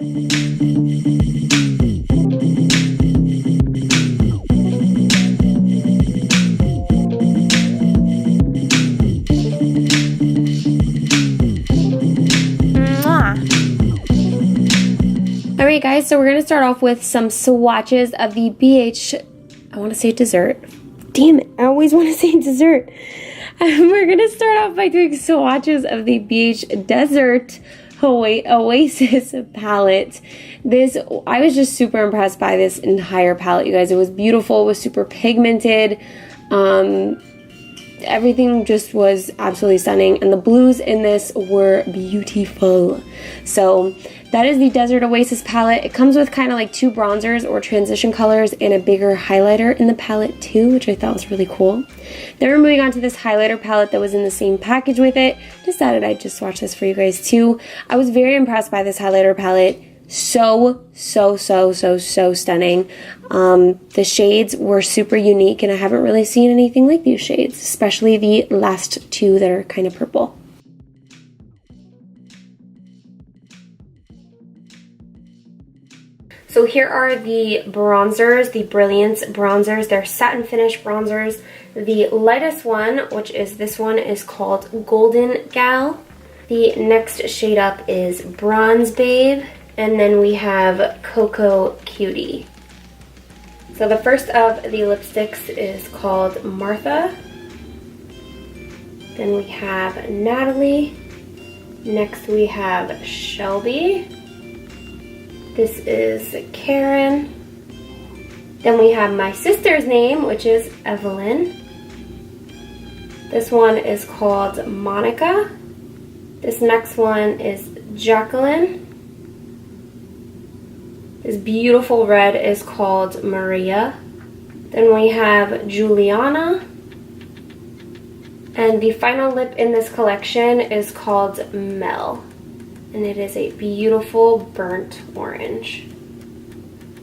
Alright guys, so we're going to start off with some swatches of the I want to say dessert. Damn it, I always want to say dessert. We're going to start off by doing swatches of the BH Desert Oasis palette. I was just super impressed by this entire palette, you guys. It was beautiful, it was super pigmented. Everything just was absolutely stunning, and the blues in this were beautiful. So that is the Desert Oasis palette. It comes with kind of like 2 bronzers or transition colors and a bigger highlighter in the palette too, which I thought was really cool. Then we're moving on to this highlighter palette that was in the same package with it. Decided I'd just swatch this for you guys too. I was very impressed by this highlighter palette. So stunning. The shades were super unique, and I haven't really seen anything like these shades, especially the last 2 that are kind of purple. So here are the bronzers, the Brilliance bronzers. They're satin finish bronzers. The lightest one, which is this one, is called Golden Gal. The next shade up is Bronze Babe. And then we have Cocoa Cutie. So the first of the lipsticks is called Martha. Then we have Natalie. Next we have Shelby. This is Karen. Then we have my sister's name, which is Evelyn. This one is called Monica. This next one is Jacqueline. This beautiful red is called Maria. Then we have Juliana. And the final lip in this collection is called Mel. And it is a beautiful burnt orange.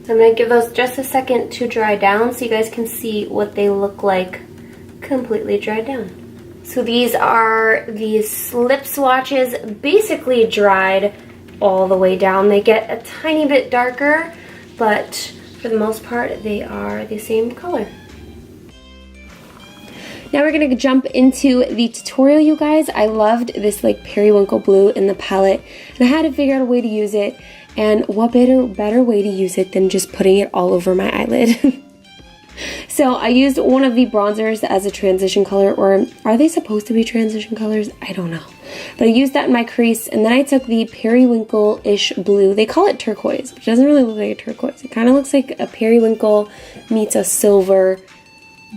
So I'm going to give those just a second to dry down so you guys can see what they look like completely dried down. So these are these lip swatches, basically dried all the way down. They get a tiny bit darker, but for the most part they are the same color. Now we're gonna jump into the tutorial, you guys. I loved this like periwinkle blue in the palette, and I had to figure out a way to use it, and what better way to use it than just putting it all over my eyelid. So I used one of the bronzers as a transition color, or are they supposed to be transition colors? I don't know. But I used that in my crease, and then I took the periwinkle-ish blue. They call it turquoise, which doesn't really look like a turquoise. It kind of looks like a periwinkle meets a silver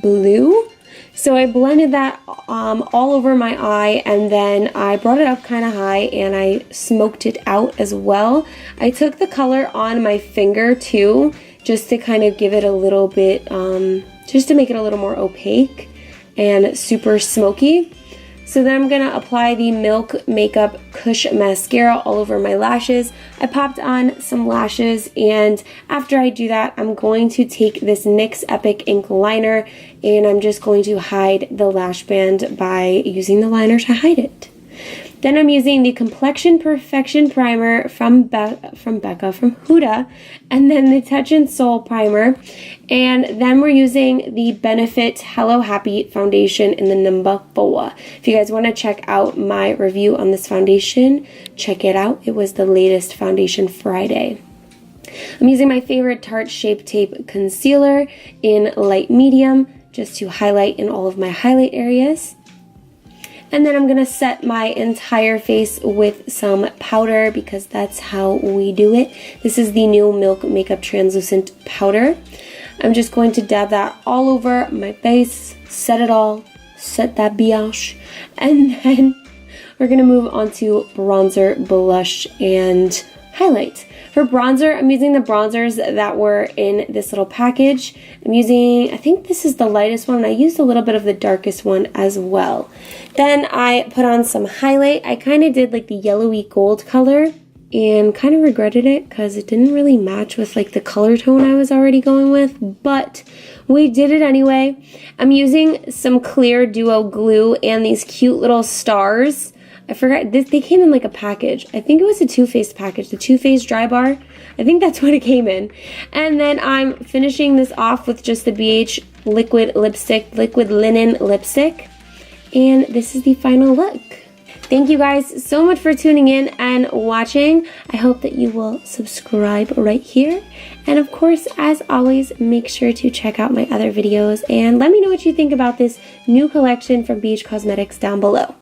blue. So I blended that all over my eye, and then I brought it up kind of high, and I smoked it out as well. I took the color on my finger too, just to kind of give it a little bit, just to make it a little more opaque and super smoky. So then I'm going to apply the Milk Makeup Kush Mascara all over my lashes. I popped on some lashes, and after I do that, I'm going to take this NYX Epic Ink Liner, and I'm just going to hide the lash band by using the liner to hide it. Then I'm using the Complexion Perfection Primer from Huda, and then the Touch and Soul Primer, and then we're using the Benefit Hello Happy Foundation in the number 4. If you guys want to check out my review on this foundation, check it out. It was the latest Foundation Friday. I'm using my favorite Tarte Shape Tape Concealer in light medium, just to highlight in all of my highlight areas. And then I'm going to set my entire face with some powder, because that's how we do it. This is the new Milk Makeup Translucent Powder. I'm just going to dab that all over my face, set it all, set that biatch, and then we're going to move on to bronzer, blush, and highlight. For bronzer, I'm using the bronzers that were in this little package. I'm using, I think this is the lightest one, and I used a little bit of the darkest one as well. Then I put on some highlight. I kind of did like the yellowy gold color, and kind of regretted it because it didn't really match with like the color tone I was already going with, but we did it anyway. I'm using some clear duo glue and these cute little stars I forgot, they came in like a package. I think it was a Too Faced package, the Too Faced Dry Bar. I think that's what it came in. And then I'm finishing this off with just the BH liquid linen lipstick. And this is the final look. Thank you guys so much for tuning in and watching. I hope that you will subscribe right here. And of course, as always, make sure to check out my other videos and let me know what you think about this new collection from BH Cosmetics down below.